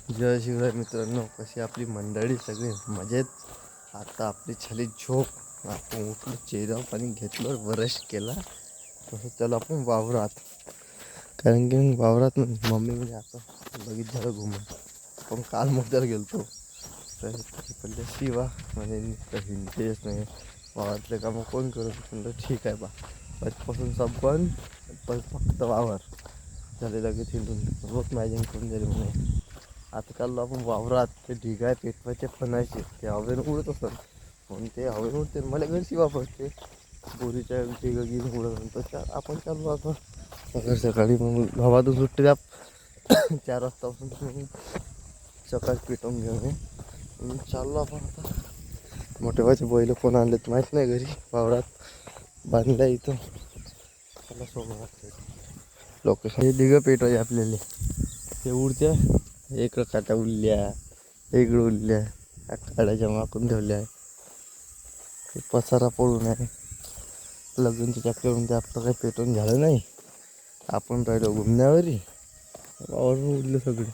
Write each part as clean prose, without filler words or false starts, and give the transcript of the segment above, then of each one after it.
जय शिवराय मित्रांनो, कशी आपली मंडळी सगळी मजेत. आता आपली झाली झोप, आपण उठलो, चेहरा पाणी घेतलं, ब्रश केला, तसं चलो आपण वावरात. कारण की वावरात मम्मी म्हणजे आता बघित झालं घुमून. पण काल मुद्दार गेलतो तर पहिले शिवा म्हणजे हिंडतेच नाही, वावरातले कामं कोण करत. म्हणलं ठीक आहे बा, आजपासून सब बंद, पण फक्त वावर झाले. लगेच हिंडून रोज मॅजिंग करून झाली म्हणे. आता चाललो आपण वावरात. ते ढिगाय पेटवायचे फणायचे, ते हवेनं उडत असतात म्हणून ते हवेनं उडते. मला घरची वापरते बोरीच्या ढिगा घेऊन उडत नंतर आपण चाललो आता सकाळी सकाळी. मग गावातून सुट्टी द्या 4 वाजतापासून सकाळी पेटवून घेऊन म्हणून चाललो आपण आता. मोठे भाचे बैल कोण आणलेत माहीत नाही, घरी वावरात बांधल्या इथं. त्याला सोमवार लोकेशन हे ढिगं पेटवायचे आपल्याला. ते उडत्या, इकडं काट्या उरल्या, इकडं उरल्या, काड्या जमा करून ठेवल्या आहे. पसारा पडून आहे. लग्नच्या चक्करमध्ये आपलं काही पेटवून झालं नाही. आपण राहिलो घुमण्यावरी, वावरून उडलं सगळे.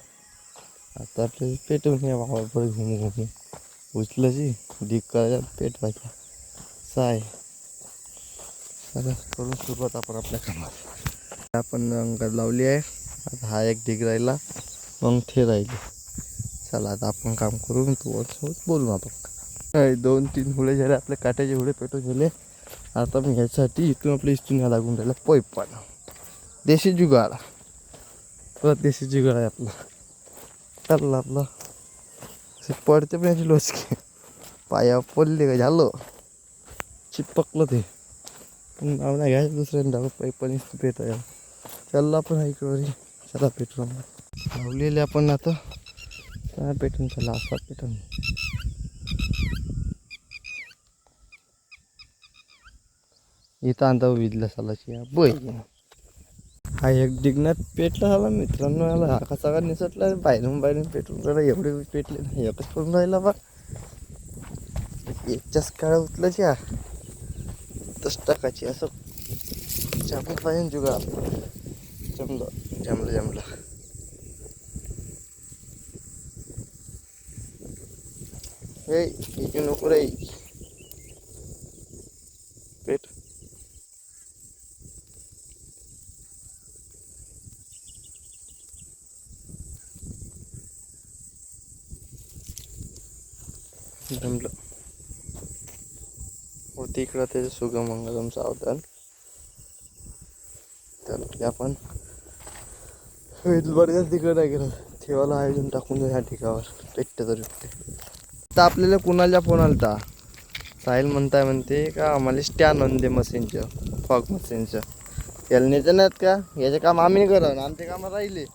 आता आपल्याला पेटवून या वावर परत घुमू घुमू उचलायची, ढीग करायचा, पेटवायचा. साय सगळं करून सुरुवात आपण आपल्या कामात. आपण अंगात लावली आहे. आता हा एक ढीग राहिला, मग ते राहिले. चला आता आपण काम करून तू बोलू आपण. 2-3 हुळे झाले आपले, काट्याचे हुळे पेटून झाले. आता मी ह्यासाठी इथून आपल्या इथून या लागून राहिला पाईप पाणी. देशी जुगाड, परत देशी जुगाड आहे आपला. चाललं आपलं पडते पण याची लोचकी पायावर पडले का झालं, चिपकलं ते. नाव नाही घ्यायचं दुसऱ्यांदा, पाईप पाणी पेटायला. चाललं आपण इकडे, चला पेटून लावलेले आपण आता. काय पेटून चला असा पेटून. इथं आणता विजला सालाची बोय. हा एक डिग्नात पेटला झाला मित्रांनो. याला हा कसा का निसटला, बाहेरून पेटून राहिला. एवढे पेटले नाही, एकच पडून राहिला बा. एकच्याच काळा उचलायची हा तस टाकायची, असं चापून पाहिजे जुगा. जमलं जमलं जमलं. हे इकडे नको रे, पेट. जमलं होती इकडं त्याचं सुगमंगलम सावधान. तर आपण बडग्याच तिकडं नाही गेलं, ठेवायला आयोजन टाकून द्या ह्या ठिकावर. पेटते तरी तर आपल्याला कुणाला फोन आलता, साहिल म्हणते का आम्हाला स्टँड आणून दे मशीनचं, फॉग मशीनचं. याला नेते नाहीत का, याचे काम आम्ही करा, आमचे कामं राहिले.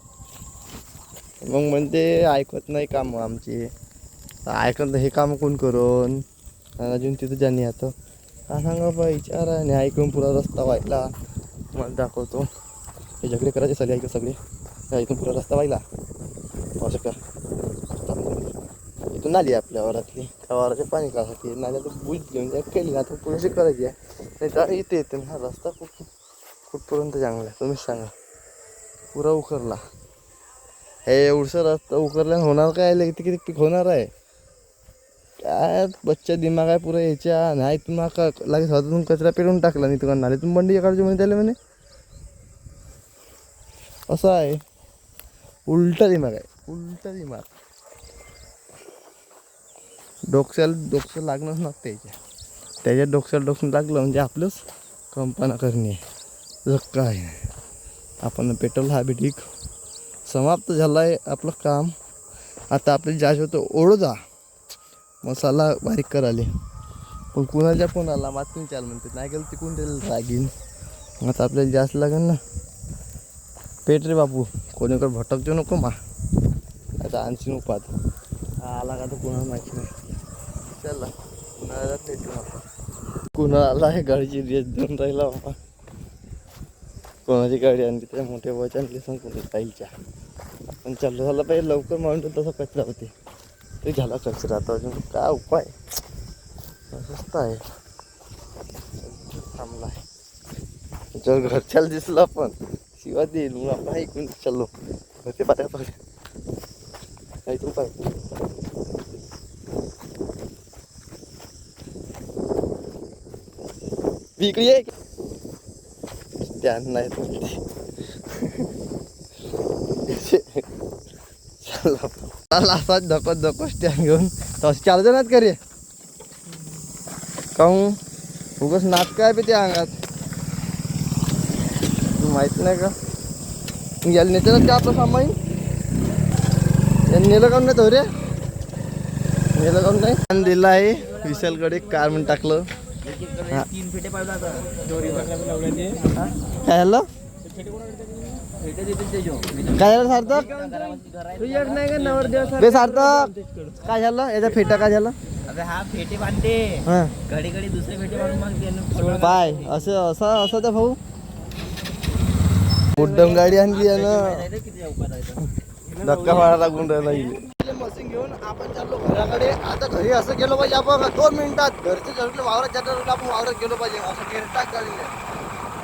मग म्हणते ऐकत नाही कामं आमची. ऐकत हे काम कोण करून अजून तिथं ज्यांनी आता का सांगा बा, विचारा आणि ऐकून पुरा रस्ता व्हायला. मला दाखवतो हे झगडे करायचे सगळे, ऐकत सगळे. इथून पुरा रस्ता व्हायला असं का. इथून नाली आपल्या वरातली, त्या वाराचे पाणी काढायची नाल्या तर बुज घेऊन त्या केली ना, तर पुरेशी करायची आहे. नाही तर इथे येते हा रस्ता कुठपर्यंत चांगला आहे तुम्हीच सांगा. पुरा उकरला, हे एवढसा रस्ता उकरल्यानं होणार काय, किती किती पीक होणार आहे काय. बच्चा दिमाग आहे पुरा याच्या. नाही तुम्हाला का लागेल स्वतःतून कचरा पेरून टाकला, नाही तुम्हाला नाले तुम्ही बंडी काढायची म्हणे त्याला म्हणे. असं आहे, उलटा दिमाग आहे, उलटा दिमाग. डोकं लागणंच नसतं त्याच्या डोकं लागलं म्हणजे आपलंच कंपना करणे आहे. काय आपण पेट्रोल हा बी ठीक समाप्त झाला आहे आपलं काम. आता आपल्याला जायचं होतं ओळदा मसाला बारीक करायला, पण कुणाच्या कोणाला मातून चाल म्हणते नाही गेलं तिकून त्याला रागीन. आता आपल्याला जास्त लागेल ना. पेट रे बापू, कोणीकडे भटकतो नको मा. आता आणखी नको आता आला का तर कोणाला माहिती नाही. चला कुणाला भेटू आपण. कुणाला आहे गाडीची रेस देऊन राहिला बाबा. कोणाची गाडी आणली त्या मोठ्या वच आणली सांग कोणी काहीच्या. पण चाललं झालं पाहिजे लवकर, म्हणून तसा कचरा होते ते झाला कचरा. आता अजून काय उपाय, स्वस्त आहे थांबला आहे. जर घरच्याला दिसलं आपण शिवा देईल, मग आपण ऐकून चाललो ते पाट्या. नाही तू काय इकडे ये स्टँड नाही चला असाच धकत धकत स्टँड घेऊन तसं चालत नाच का रे काहून उगाच नाच काय बी त्या अंगात तू माहित नाही का याला नेते ना आपलं सामाईन नेलं काऊन नाही तो रे नेलं काऊन नाही दिला आहे विशालकडे कार म्हणून टाकलं 3 फेटे पाहिजे आता काय झालं फेटे देतील ते जो काय झालं सार्थक तू येत नाही का नवरदेव बे सार्थक काय झालं याचा फेटा काय झालं अबे हा फेटे बांधते हा घडी घडी दुसरे फेटे बांधून मग त्यानं पाय असं असं असं त्या भाऊ मुद्दम गाडी आणली आहे ना किती अवकाश आहे धक्का मारा लागून राहिला मशीन घेऊन आपण चाललो घराकडे आता घरी असं गेलो पाहिजे आपण 2 मिनिटात घरचे जरूर वावरात जाता आपण वावरात गेलो पाहिजे असं गेरटाक गाडी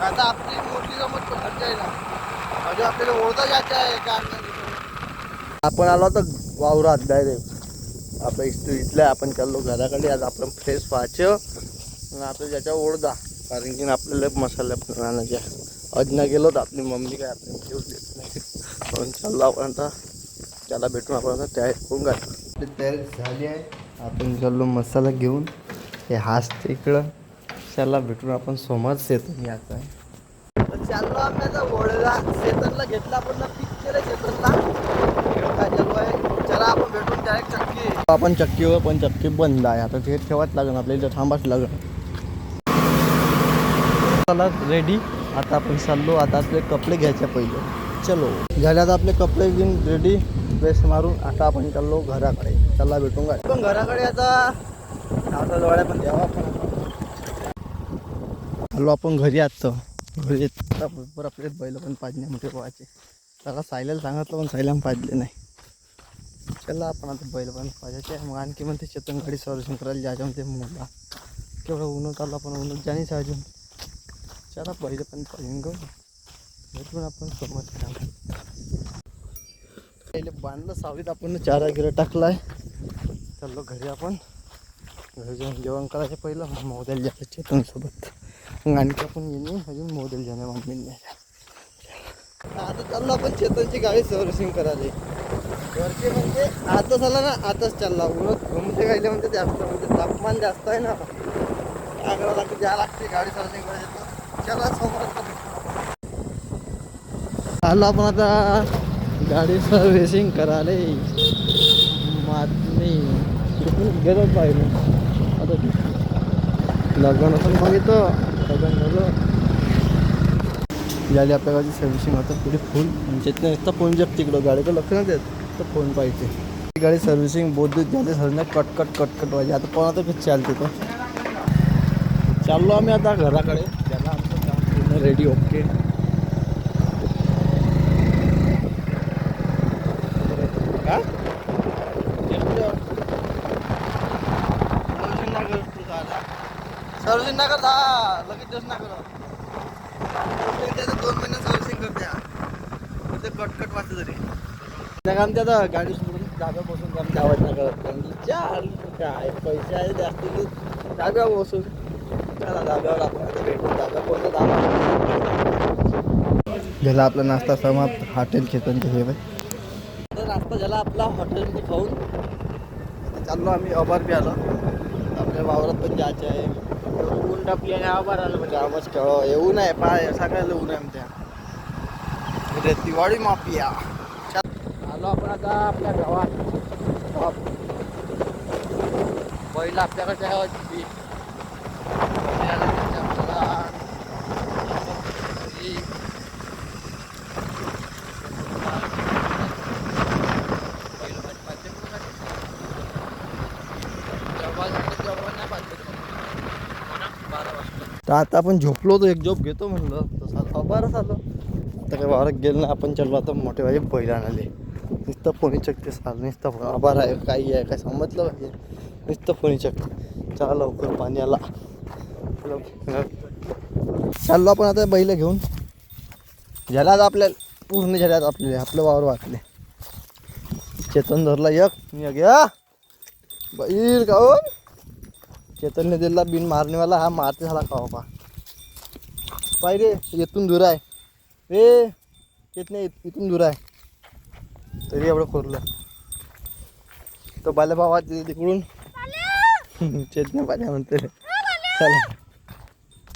आता आपली मोठी जमत घरच्या आहे ना म्हणजे आपल्याला ओळखा जायचं आहे कार आपण आलो तर वावरात डायरेक्ट आपल्या इथल्या आपण चाललो घराकडे आज आपण फ्रेश व्हायचं आणि आता ज्याच्या ओळखा कारण की आपल्याला मसाल्या आणायच्या अजून गेलो तर आपली मम्मी काय आपल्याला घेऊन देत नाही म्हणून चाललो आपण आता त्याला भेटून आपण आता तयारी करून घालतो तयारी झाली आहे आपण चाललो मसाला घेऊन हे हाच इकडं त्याला भेटून आपण सोमवार सेतन यायचं आहे चाललो आपल्याला ओळगा सेतनला घेतला आपण पिक केलं सेतनला काय चालू आहे चला आपण भेटून डायरेक्ट चक्की आपण चक्कीवर पण चक्की बंद आहे आता ते ठेवाच लागेल आपल्याला इथं थांबाच लागेल चला रेडी आता आपण चाललो आता आपले कपडे घ्यायचे पहिले चलो झाले आता आपले कपडे घेऊन रेडी ड्रेस मारून आता आपण चाललो घराकडे चला भेटून गाडी पण घराकडे आता डोळ्या पण द्यावा आपण आलो आपण घरी आजचं घरी बरोबर आपले बैल पण पाजण्यामध्ये व्हायचे त्याला सायल्याला सांगितलं पण सायल्याला पाजले नाही चला आपण आता बैल पण पाजायचे मग आणखी म्हणते चेतन गाडी सर्व्हिसिंग करायला जायचं म्हणते मुला केवढं उन्हात आलं आपण उन्हात जाणीच अजून चला बैल पण पाजून घेऊ भेटून आपण समज पहिले बांधलं सावलीत आपण चारा गिरा टाकलाय चाललो घरी आपण घरी जाऊन जेवण करायचं पहिलं मग मोद्याला जायचं चेतनसोबत मग आणखी आपण येणे अजून मोद्याला जाणे मम्मीने आता चाललो आपण चेतनची गाडी सर्व्हिसिंग करायला घरचे म्हणजे आता झाला ना आताच चालला उन्हात घुमते गायले म्हणते जास्त म्हणजे तापमान जास्त आहे ना आग्रा लागते द्या लागते गाडी सर्व्हिसिंग करायचं चला समोर आलो आपण आता गाडी सर्व्हिसिंग करायला नाही गेलोच पाहिजे आता लग्न पण बघितलं लग्न झालं झाली आपल्या गाडी सर्व्हिसिंग आता पुढे फुल म्हणजे नुसतं फोन जग तिकडं गाडीकडं लक्ष नाही देत तर फोन पाहिजे गाडी सर्व्हिसिंग बोधूत झाली सर कटकट पाहिजे आता कोणाचं किती चालते तो चाललो आम्ही आता घराकडे त्याला आमचं काम पूर्ण रेडी ओके सर्व्हिसिंग ना कर लगेच दिवस ना कर 2 महिने सर्व्हिसिंग करते ते कटकट वाचतं तरी आमच्या आता गाडी सोडून धाब्या बसून आमची आवाज ना करत चाल काय पैसे आहे जास्त धाब्या बसून त्याला धाब्यावर आपण भेटून धाब्या कोणता धाबा झाला आपला नाश्ता समाप्त हॉटेल चेतनचे हे तर नाश्ता झाला आपला हॉटेलमध्ये खाऊन चाललो आम्ही अभार बी आलो आपल्या वावरात पण जायचे आहे ऊन टापली आणि आभार आलं म्हणजे आवाज खेळ येऊ नये पाय सगळ्याला ऊन आहे आमच्या रेतीवाडी माफिया आलो आपण आता आपल्या गावात पहिला आपल्याकडे आहे तर आता आपण झोपलो होतो एक झोप घेतो म्हणलं तसं अबारच आलो आता काय वावरात गेलो ना आपण चाललो आता मोठे भाई बैल आणाले नुसतं फोनी चकते साल नुसतं आभार आहे काही आहे काय समजलं पाहिजे नुसतं फोनी चकते चला लवकर पाणी आला चाललो आपण आता बैल घेऊन झाल्यात आपल्या पूर्ण झाल्यात आपले आपलं वावर वाचले चेतन धरला एक मी गया बैल काऊन चेतनने दिला बिन मारणेवाला हा मारते झाला का बाबा पाय रे येथून दूर आहे रे येत नाही इथून दूर आहे तरी एवढं खोरलं तो बाल्या भावा तिकडून चेतने पाहिजे म्हणते चला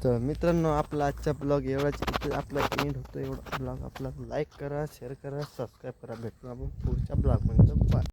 तर मित्रांनो आपला आजचा ब्लॉग एवढाच इथे आपला एंड होतो एवढा ब्लॉग आपला लाईक करा शेअर करा सबस्क्राईब करा भेटू आपण पुढच्या ब्लॉगमध्ये बाय